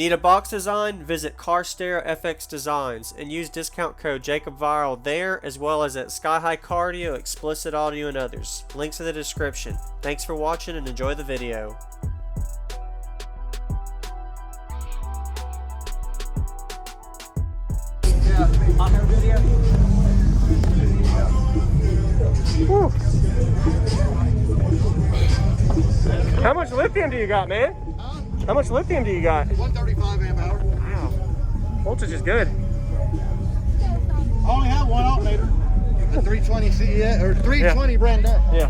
Need a box design? Visit Car Stereo FX Designs and use discount code JacobViral there, as well as at Sky High Cardio, Xplicit Audio, and others. Links in the description. Thanks for watching and enjoy the video. On her video. Woo. How much lithium do you got, man? How much lithium do you got? 135 amp hour. Wow. Voltage is good. I only have one alternator. A 320 CES or 320 brand new. Yeah.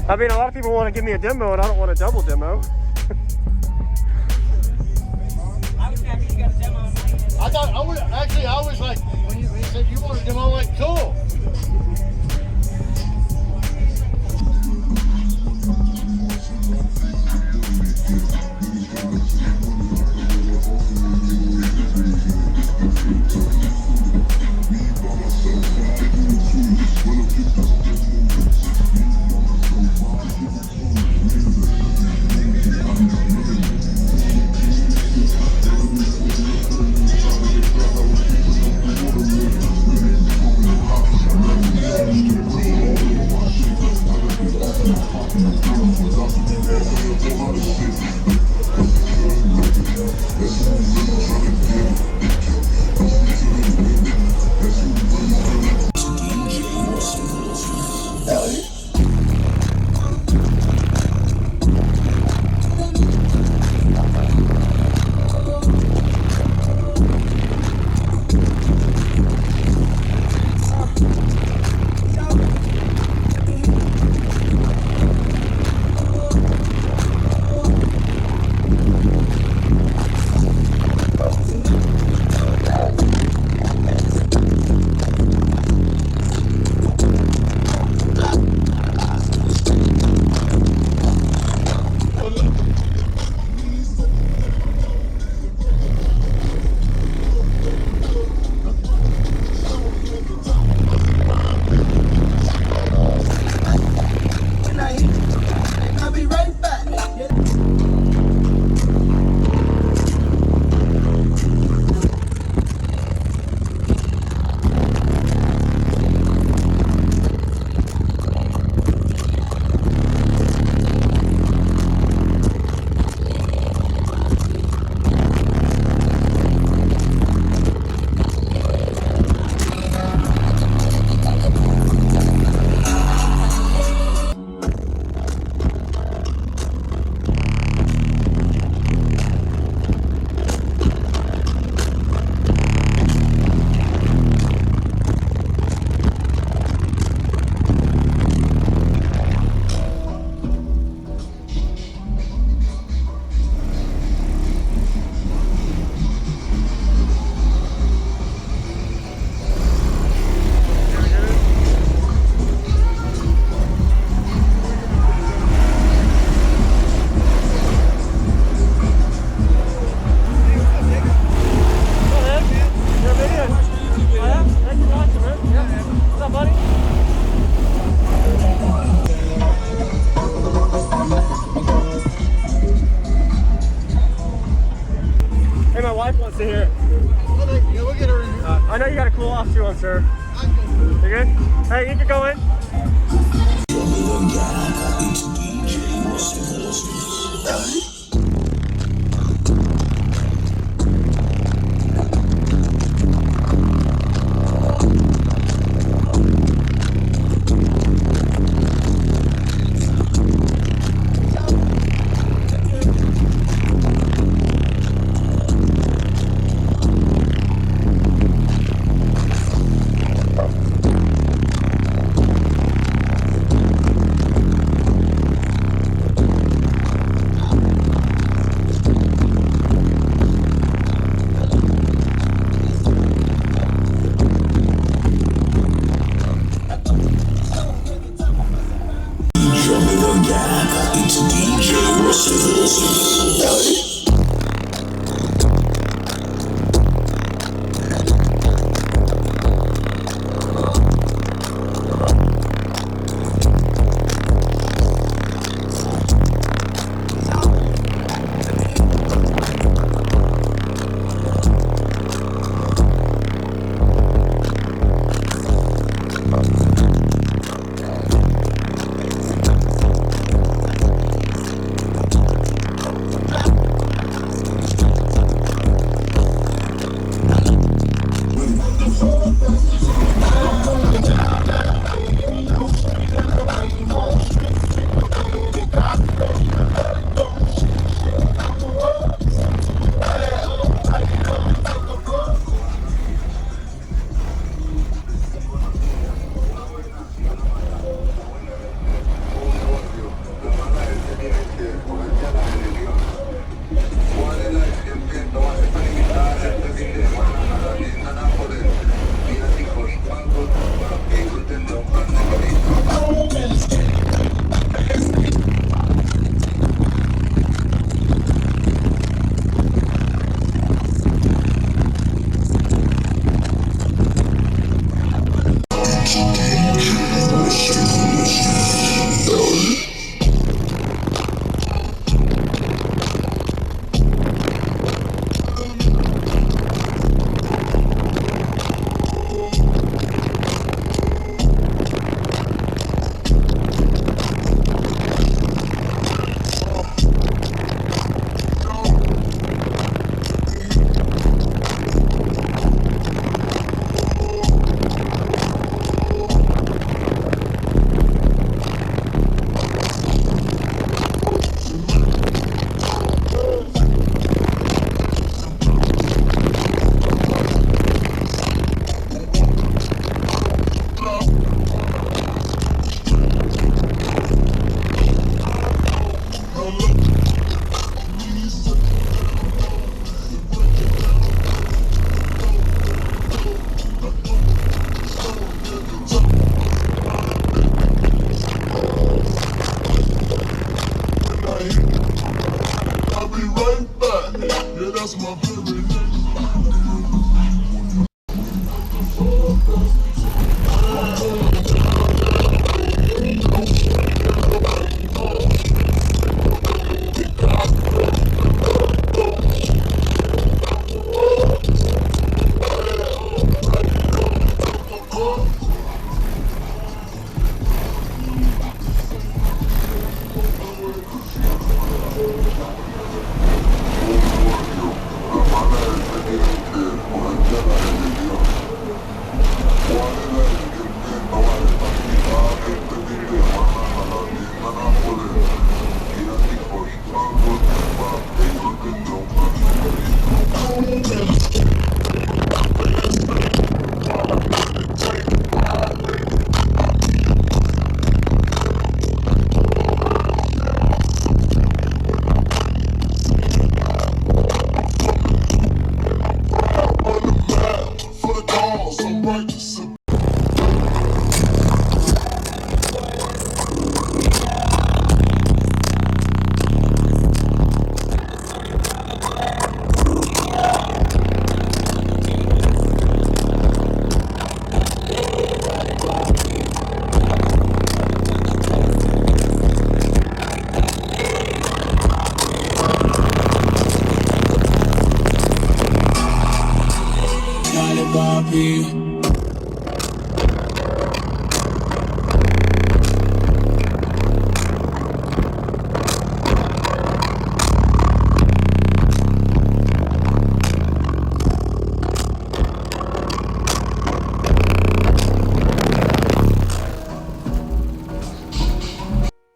I mean, a lot of people want to give me a demo, and I don't want a double demo. I was happy you got a demo on my end. I thought I was like, when you said you wanted a demo, I'm like, cool. Wants to hear it. Yeah, we'll get her in here. I know you got to cool off too, sir. You good? Hey, you can go in.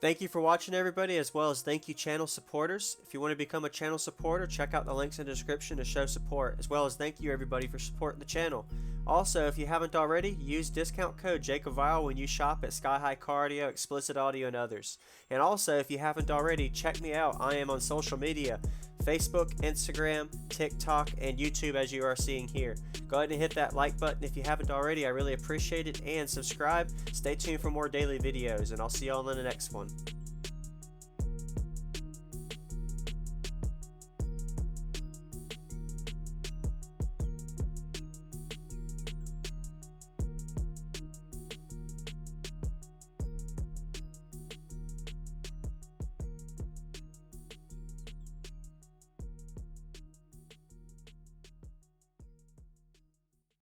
Thank you for watching, everybody, as well as thank you channel supporters. If you want to become a channel supporter, check out the links in the description to show support, as well as thank you everybody for supporting the channel. Also, if you haven't already, use discount code JacobViral when you shop at Sky High Cardio, Xplicit Audio, and others. And also, if you haven't already, check me out. I am on social media: Facebook, Instagram, TikTok, and YouTube, as you are seeing here. Go ahead and hit that like button if you haven't already. I really appreciate it. And subscribe. Stay tuned for more daily videos, and I'll see y'all in the next one.